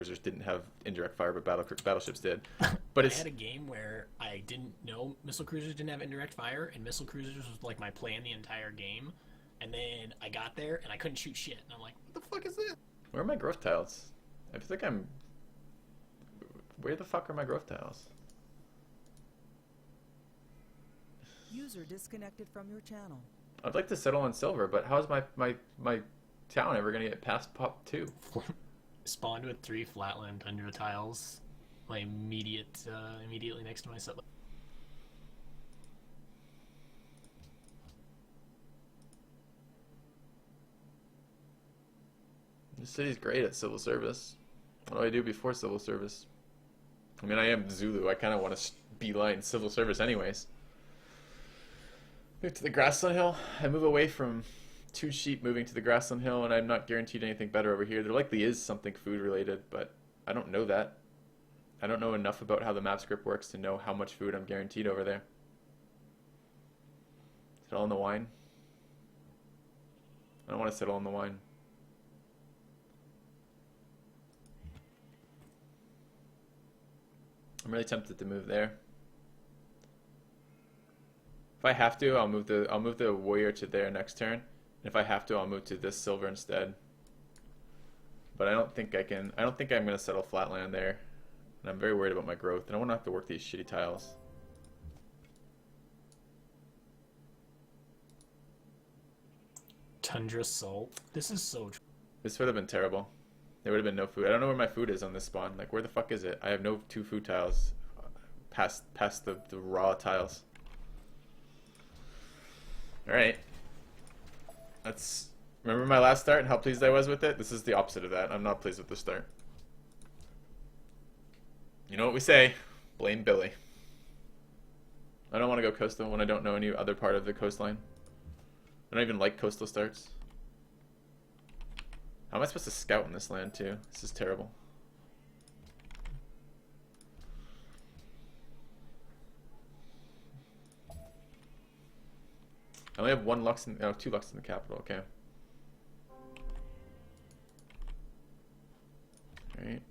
cruisers didn't have indirect fire, but battleships did. But I it's had a game where I didn't know missile cruisers didn't have indirect fire, and missile cruisers was like my plan the entire game. And then I got there and I couldn't shoot shit, and I'm like, what the fuck is this? where are my growth tiles? I feel like I'm. Where the fuck are my growth tiles? User disconnected from your channel. I'd like to settle on silver, but how's my town ever gonna get past pop 2? Spawned with 3 flatland tundra tiles, my immediately next to my settler. This city's great at civil service. What do I do before civil service? I mean, I am Zulu. I kind of want to beeline civil service anyways. Move to the grassland hill. I move away from 2 sheep moving to the grassland hill, and I'm not guaranteed anything better over here. There likely is something food related, but I don't know that. I don't know enough about how the map script works to know how much food I'm guaranteed over there. Settle on the wine. I don't want to settle on the wine. I'm really tempted to move there. If I have to, I'll move the warrior to there next turn. And if I have to, I'll move to this silver instead. But I don't think I can. I don't think I'm gonna settle flatland there. And I'm very worried about my growth. And I don't want to have to work these shitty tiles. Tundra salt. This is so. This would have been terrible. There would have been no food. I don't know where my food is on this spawn. Like, where the fuck is it? I have no 2 food tiles past the raw tiles. Alright. Let's remember my last start and how pleased I was with it? This is the opposite of that. I'm not pleased with the start. You know what we say? Blame Billy. I don't want to go coastal when I don't know any other part of the coastline. I don't even like coastal starts. How am I supposed to scout in this land too? This is terrible. I only have 1 Lux in, oh, 2 Lux in the capital, okay. Alright.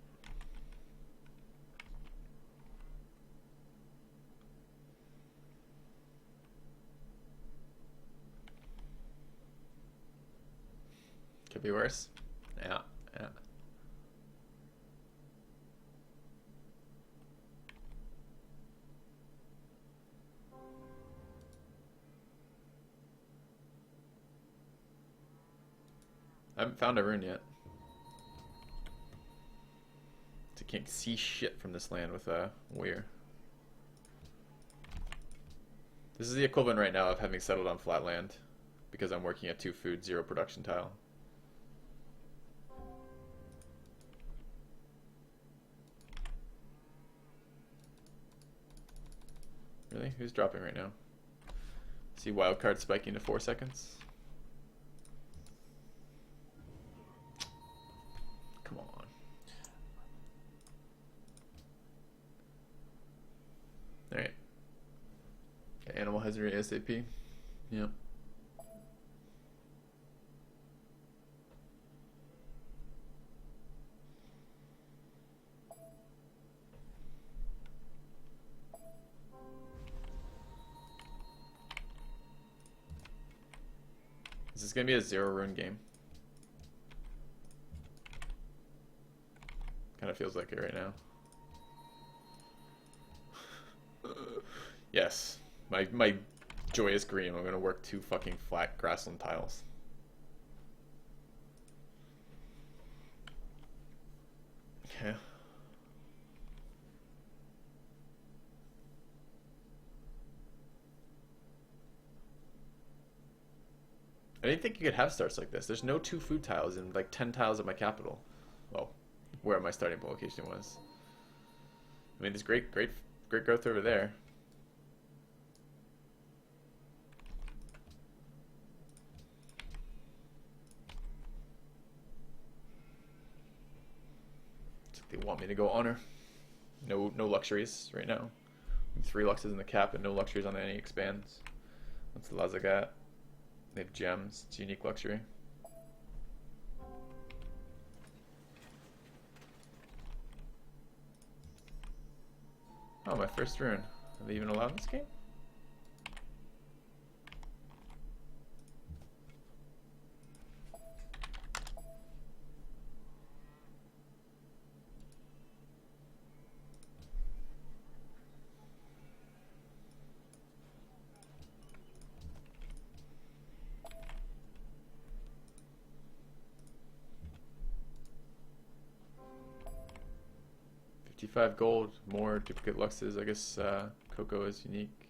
Could be worse. Yeah, yeah. I haven't found a rune yet. So I can't see shit from this land with a warrior. This is the equivalent right now of having settled on flat land because I'm working at 2 food, 0 production tile. Really? Who's dropping right now? See wildcard spiking to 4 seconds. Come on. Alright. Animal husbandry ASAP. Yep. Is this gonna be a 0 rune game? Kind of feels like it right now. Yes, my joyous green. I'm gonna work 2 fucking flat grassland tiles. Okay. I didn't think you could have starts like this. There's no 2 food tiles and like 10 tiles at my capital. Well, where my starting location was. I mean, there's great growth over there. They want me to go honor. No luxuries right now. 3 luxes in the cap and no luxuries on any expands. That's the Lazagat. They have gems. It's unique luxury. Oh, my first rune. Are they even allowed in this game? $55 gold, more duplicate luxes. I guess Coco is unique.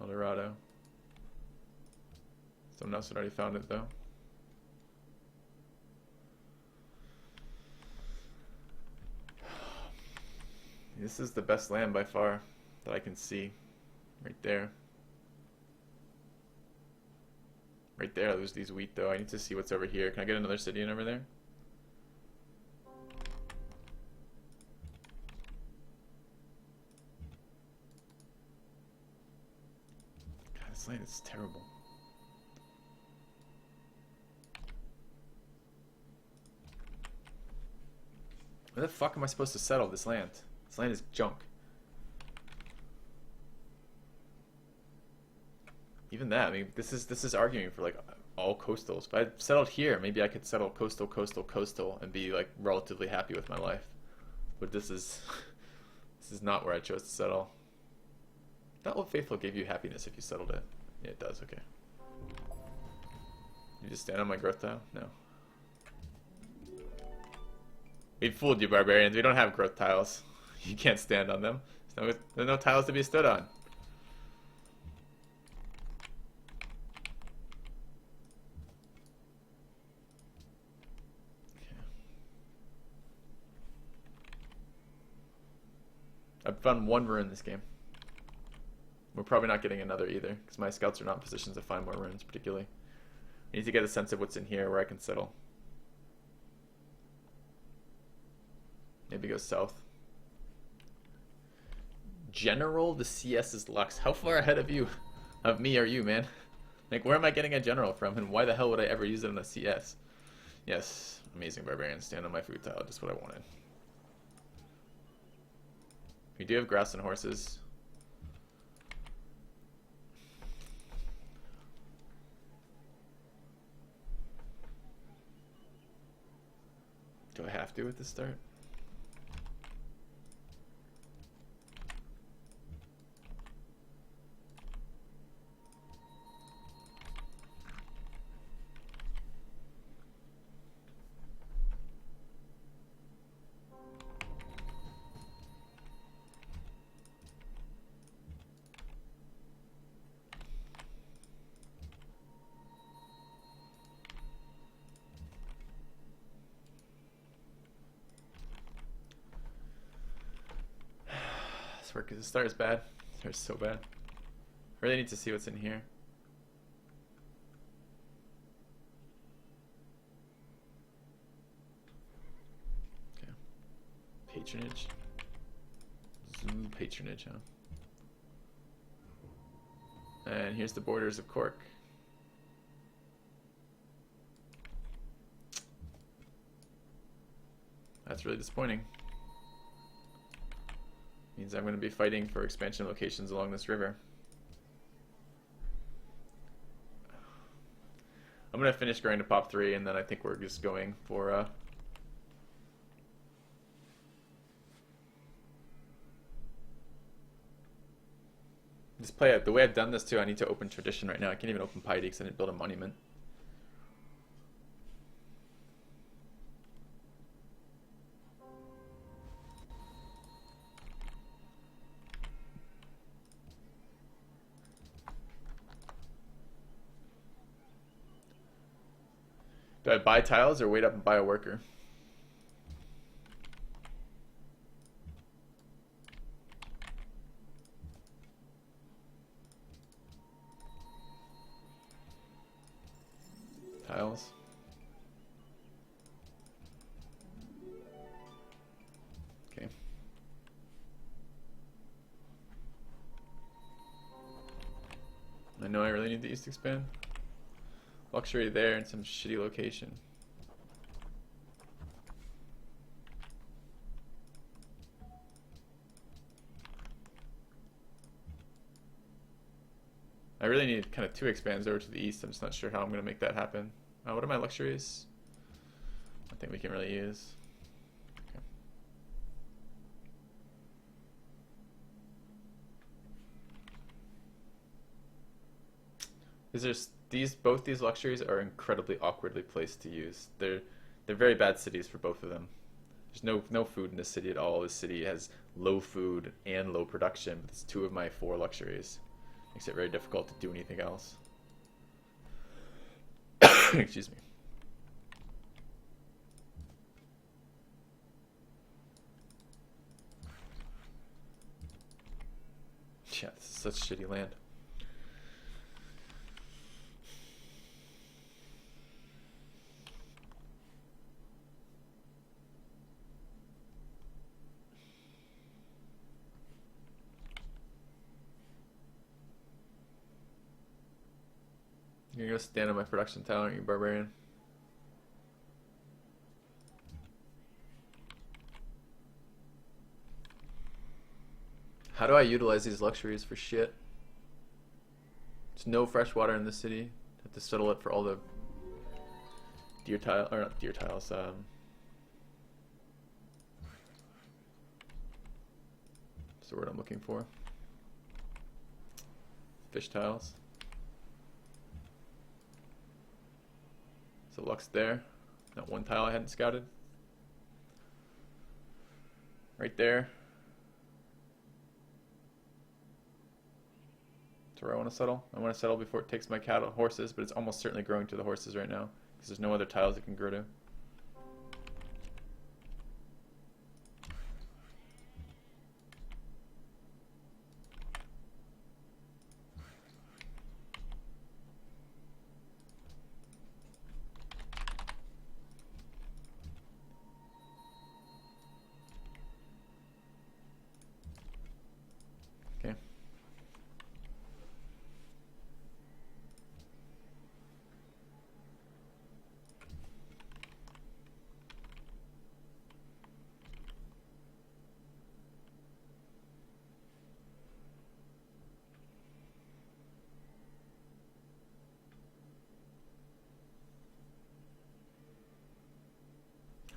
Eldorado. Someone else had already found it though. This is the best land by far that I can see. Right there. Right there, there's these wheat though. I need to see what's over here. Can I get another city in over there? God, this land is terrible. Where the fuck am I supposed to settle this land? This land is junk. Even that, I mean, this is arguing for like all coastals. If I settled here, maybe I could settle coastal, and be like relatively happy with my life. But this is not where I chose to settle. That Old Faithful gave you happiness if you settled it. Yeah, it does. Okay. You just stand on my growth tile? No. We fooled you, barbarians. We don't have growth tiles. You can't stand on them. There's no tiles to be stood on. I've found one rune this game. We're probably not getting another either, because my scouts are not in positions to find more runes particularly. I need to get a sense of what's in here where I can settle. Maybe go south. General, the CS is Lux. How far ahead of me are you, man? Like, where am I getting a general from, and why the hell would I ever use it in a CS? Yes, amazing barbarian. Stand on my food tile, just what I wanted. We do have grass and horses. Do I have to at the start? Because the start is bad. The start is so bad. I really need to see what's in here. Okay. Patronage. Zulu patronage, huh? And here's the borders of Cork. That's really disappointing. Means I'm going to be fighting for expansion locations along this river. I'm going to finish growing to pop 3, and then I think we're just going for just play it. The way I've done this too, I need to open tradition right now. I can't even open piety because I didn't build a monument. Do I buy tiles or wait up and buy a worker? Tiles. Okay. I know I really need the East expand. Luxury there in some shitty location. really need kind of 2 expands over to the east. I'm just not sure how I'm going to make that happen. What are my luxuries? I think we can really use. Okay. Both these luxuries are incredibly awkwardly placed to use. They're very bad cities for both of them. There's no food in this city at all. This city has low food and low production, but it's 2 of my 4 luxuries. Makes it very difficult to do anything else. Excuse me. Yeah, this is such shitty land. You're gonna stand on my production tile, aren't you, barbarian? How do I utilize these luxuries for shit? There's no fresh water in the city. Have to settle it for all the deer tile, or not deer tiles. What's the word I'm looking for? Fish tiles. So Lux there. That 1 tile I hadn't scouted. Right there. That's where I want to settle. I want to settle before it takes my cattle, horses, but it's almost certainly growing to the horses right now because there's no other tiles it can grow to. Okay.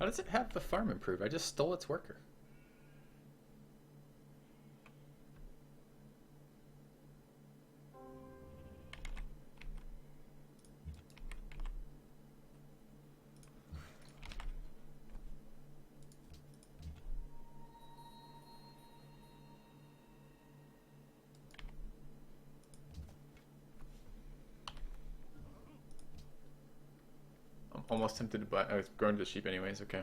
How does it have the farm improve? I just stole its worker. I'm almost tempted to buy. I was going to the sheep anyways. Okay.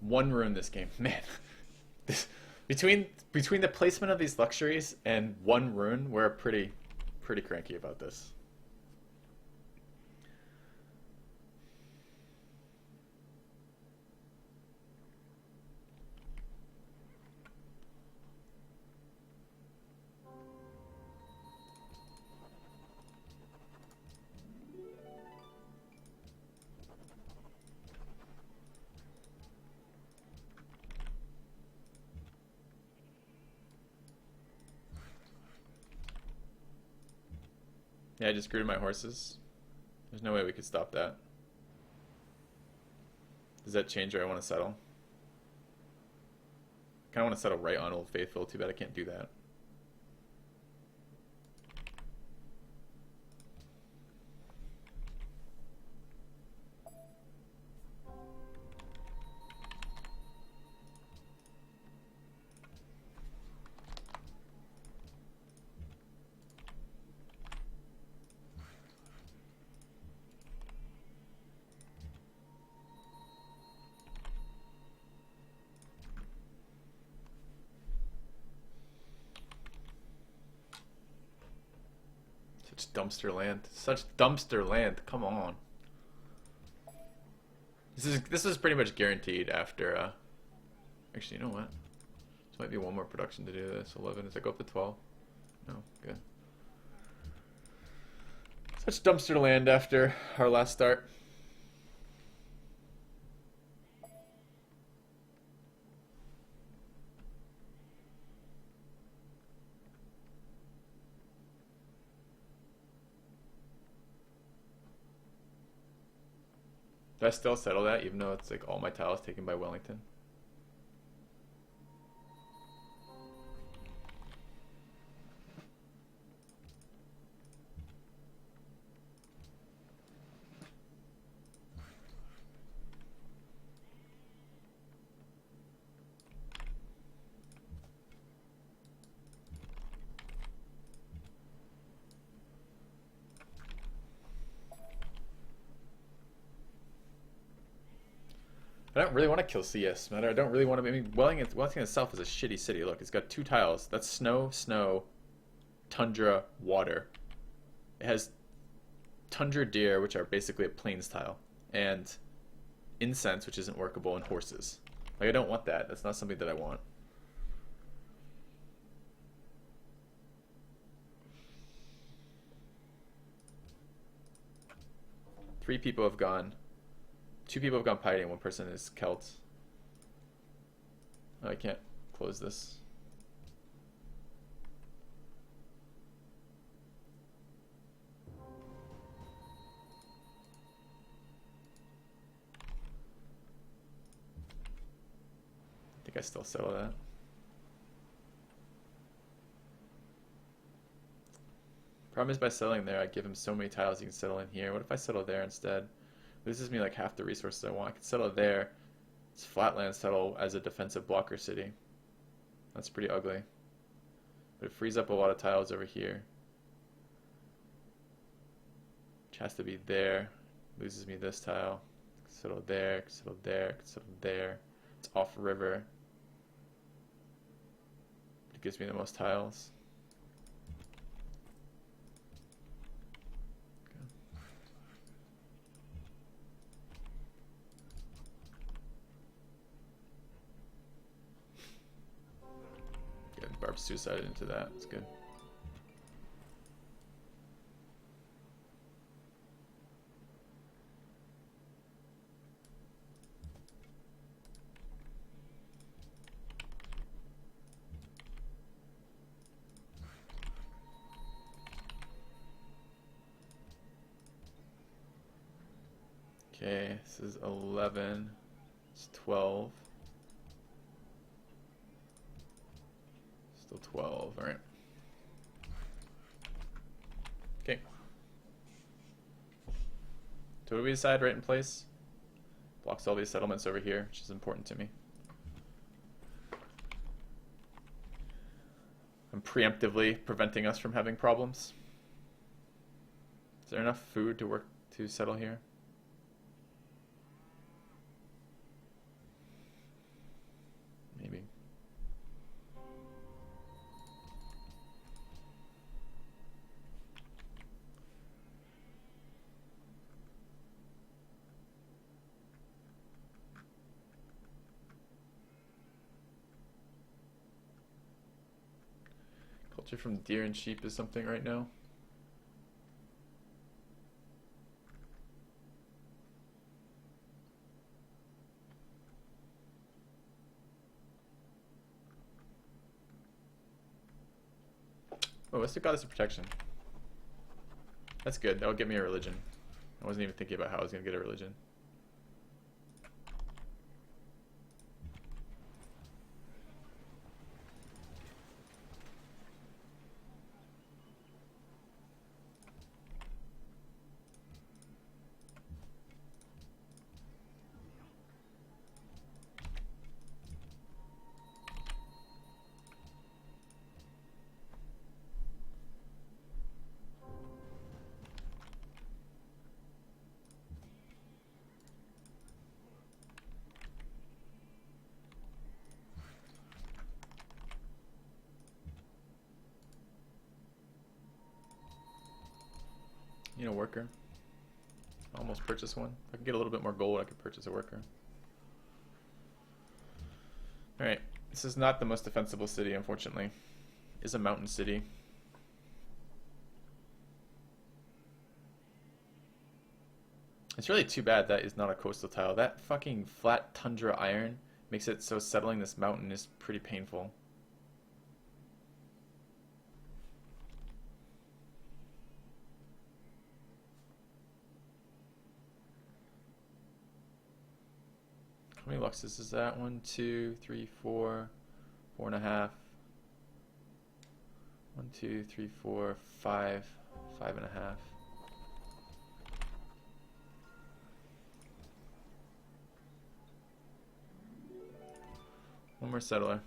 One rune this game, man. Between the placement of these luxuries and 1 rune, we're pretty cranky about this. Yeah, I just grew my horses. There's no way we could stop that. Does that change where I want to settle? I kind of want to settle right on Old Faithful. Too bad I can't do that. Such dumpster land. Such dumpster land. Come on. This is pretty much guaranteed after actually, you know what? This might be 1 more production to do this. 11. Does it go up to 12? No, good. Such dumpster land after our last start. Do I still settle that even though it's like all my tiles taken by Wellington? I don't really want to kill CS, man. I don't really want to. I mean, Wellington itself is a shitty city. Look, it's got 2 tiles. That's snow, snow, tundra, water. It has tundra deer, which are basically a plains tile, and incense, which isn't workable, and horses. Like, I don't want that. That's not something that I want. Three people have gone. 2 people have gone piety and 1 person is Celt. Oh, I can't close this. I think I still settle that. Problem is, by settling there, I give him so many tiles he can settle in here. What if I settle there instead? Loses me like half the resources I want. I can settle there. It's flatland settle as a defensive blocker city. That's pretty ugly. But it frees up a lot of tiles over here. Which has to be there. Loses me this tile. Settle there, settle there, settle there. It's off river. It gives me the most tiles. Barb suicided into that. It's good. Okay, this is 11. It's 12. Still 12, alright. Okay. So what do we decide right in place? Blocks all these settlements over here, which is important to me. I'm preemptively preventing us from having problems. Is there enough food to work to settle here? Maybe. Culture from deer and sheep is something right now. Oh, let's do Goddess of Protection. That's good. That'll get me a religion. I wasn't even thinking about how I was going to get a religion. You know, worker. Almost purchase one. If I can get a little bit more gold, I could purchase a worker. Alright, this is not the most defensible city, unfortunately. It's a mountain city. It's really too bad that is not a coastal tile. That fucking flat tundra iron makes it so settling this mountain is pretty painful. How many luxes is that? 1, 2, 3, 4, 4.5. 1, 2, 3, 4, 5, 5.5. One more settler.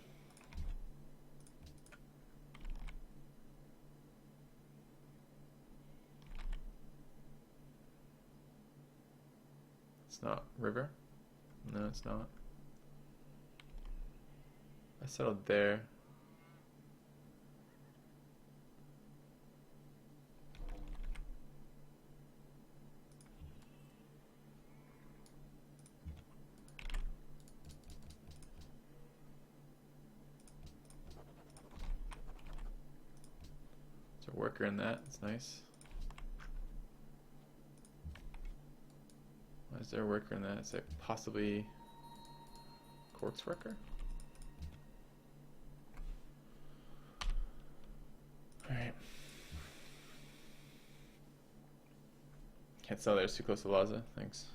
It's not river. No, it's not. I settled there. There's a worker in that. It's nice. Why is there a worker in that? Is it possibly Cork's worker? Alright. Can't sell there, it's too close to Laza. Thanks.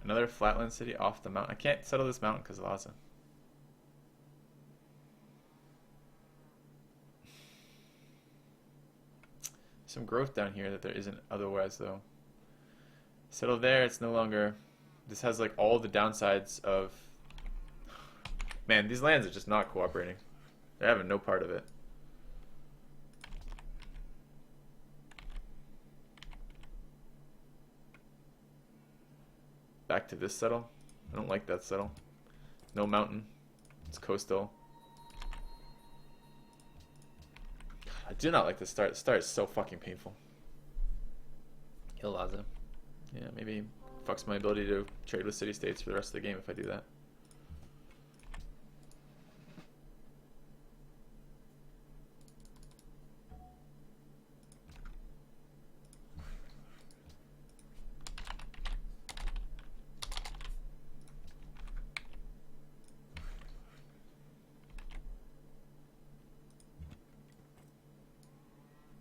Another flatland city off the mountain. I can't settle this mountain because of Laza. Some growth down here that there isn't otherwise though. Settle there, it's no longer... This has like all the downsides of... Man, these lands are just not cooperating. They're having no part of it. Back to this settle. I don't like that settle. No mountain. It's coastal. I do not like the start. The start is so fucking painful. Kill Laza. Yeah, maybe fucks my ability to trade with city-states for the rest of the game if I do that.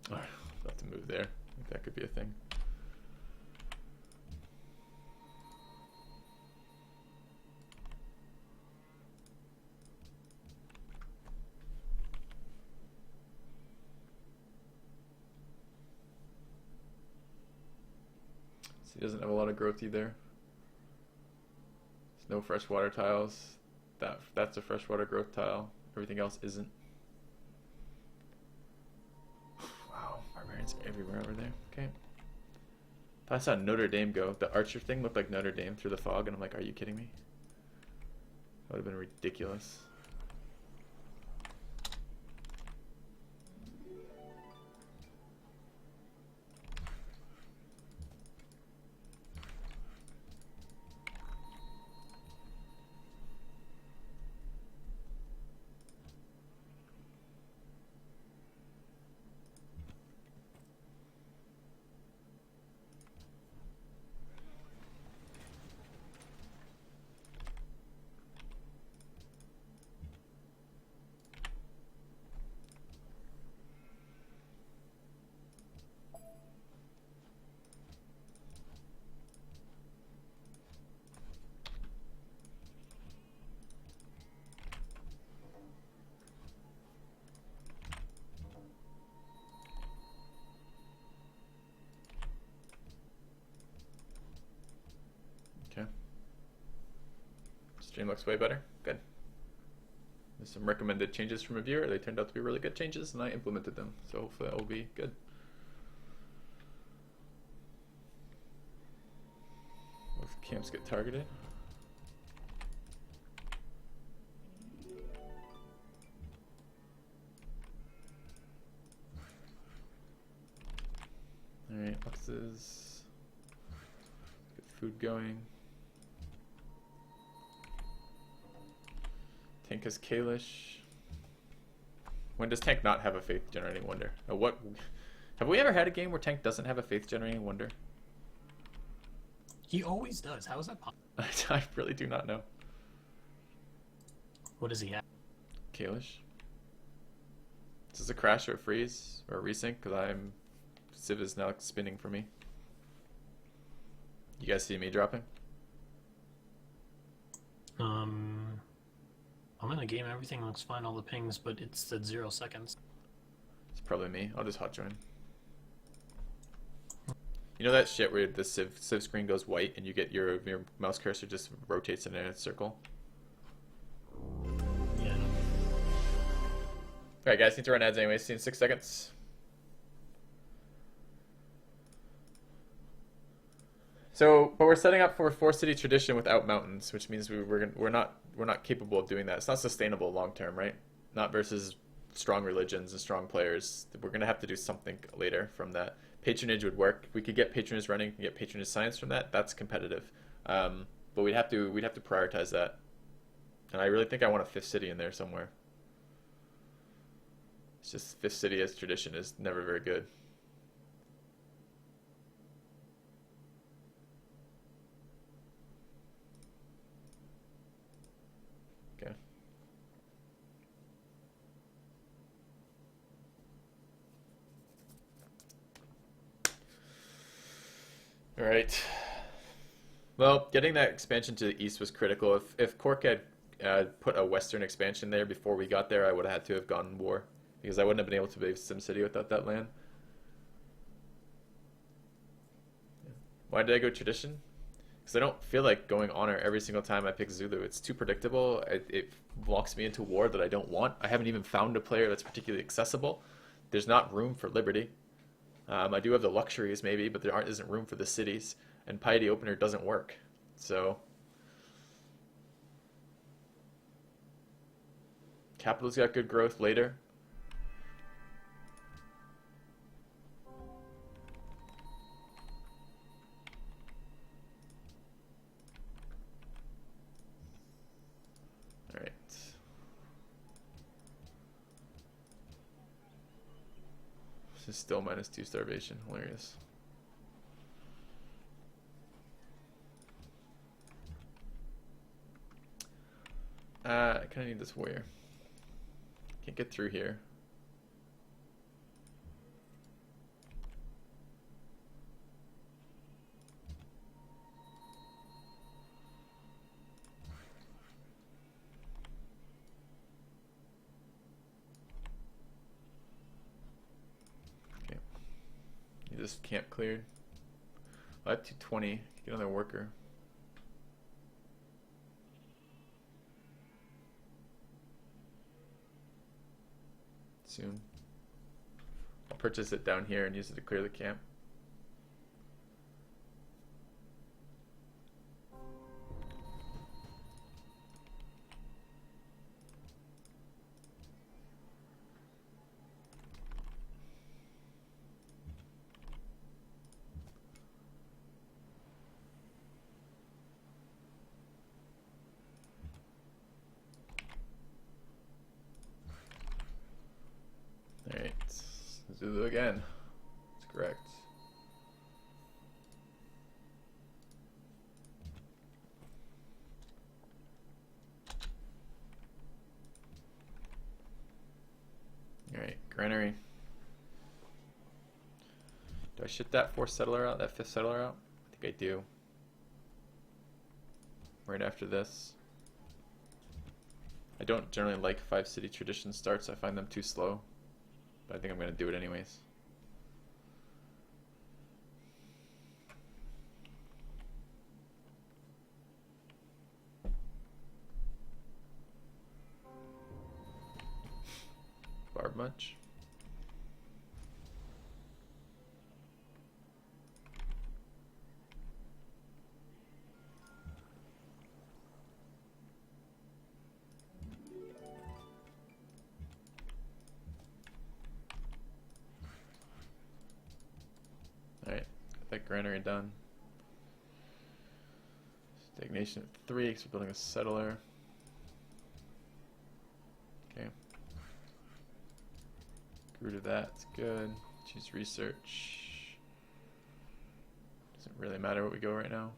Alright, I'll have to move there. I think that could be a thing. So he doesn't have a lot of growth either. There's no freshwater tiles. That's a freshwater growth tile. Everything else isn't. Barbarians everywhere over there. Okay. If I saw Notre Dame go, the archer thing looked like Notre Dame through the fog, and I'm like, are you kidding me? That would have been ridiculous. Okay. Stream looks way better. Good. There's some recommended changes from a viewer. They turned out to be really good changes, and I implemented them. So hopefully that will be good. Both camps get targeted. Alright, boxes. Get food going. Tank has Kalish. When does Tank not have a faith generating wonder? What have we ever had a game where Tank doesn't have a faith generating wonder? He always does. How is that possible? I really do not know. What does he have? Kalish. Is this a crash or a freeze or a resync? Because Civ is now spinning for me. You guys see me dropping? I'm in the game. Everything looks fine. All the pings, but it's at 0 seconds. It's probably me. I'll just hot join. You know that shit where the Civ screen goes white and you get your mouse cursor just rotates in a circle? Yeah. Alright guys, need to run ads anyway. See you in 6 seconds. So, but we're setting up for 4-city tradition without mountains, which means we're not capable of doing that. It's not sustainable long term, right? Not versus strong religions and strong players. We're gonna have to do something later from that. Patronage would work. We could get patronage running and get patronage science from that. That's competitive, but we'd have to prioritize that. And I really think I want a 5th city in there somewhere. It's just 5th city as tradition is never very good. Okay. All right. Well, getting that expansion to the east was critical. If Cork had put a western expansion there before we got there, I would have had to have gone war because I wouldn't have been able to build SimCity without that land. Why did I go tradition? Because I don't feel like going honor every single time I pick Zulu. It's too predictable. It locks me into war that I don't want. I haven't even found a player that's particularly accessible. There's not room for liberty. I do have the luxuries maybe, but there isn't room for the cities. And Piety Opener doesn't work. So Capital's got good growth later. All right. This is still -2 starvation. Hilarious. I kind of need this warrior. Can't get through here. Okay. Need this camp cleared. I have 220. Get another worker. Soon. I'll purchase it down here and use it to clear the camp. Alright, Zulu again. That's correct. Alright, granary. Do I ship that 4th settler out, that 5th settler out? I think I do. Right after this. I don't generally like 5-city tradition starts. I find them too slow. But I think I'm going to do it anyways. Barb much? Alright, got that granary done. Stagnation at 3 because we're building a settler. Okay. Grew to that, it's good. Choose research. Doesn't really matter what we go right now.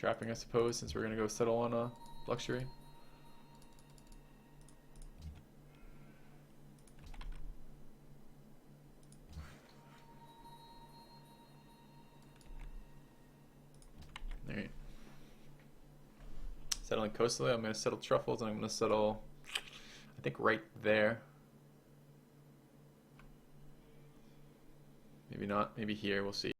trapping, I suppose, since we're gonna go settle on a luxury. Alright. Settling coastally, I'm gonna settle truffles, and I'm gonna settle, I think, right there. Maybe not, maybe here, we'll see.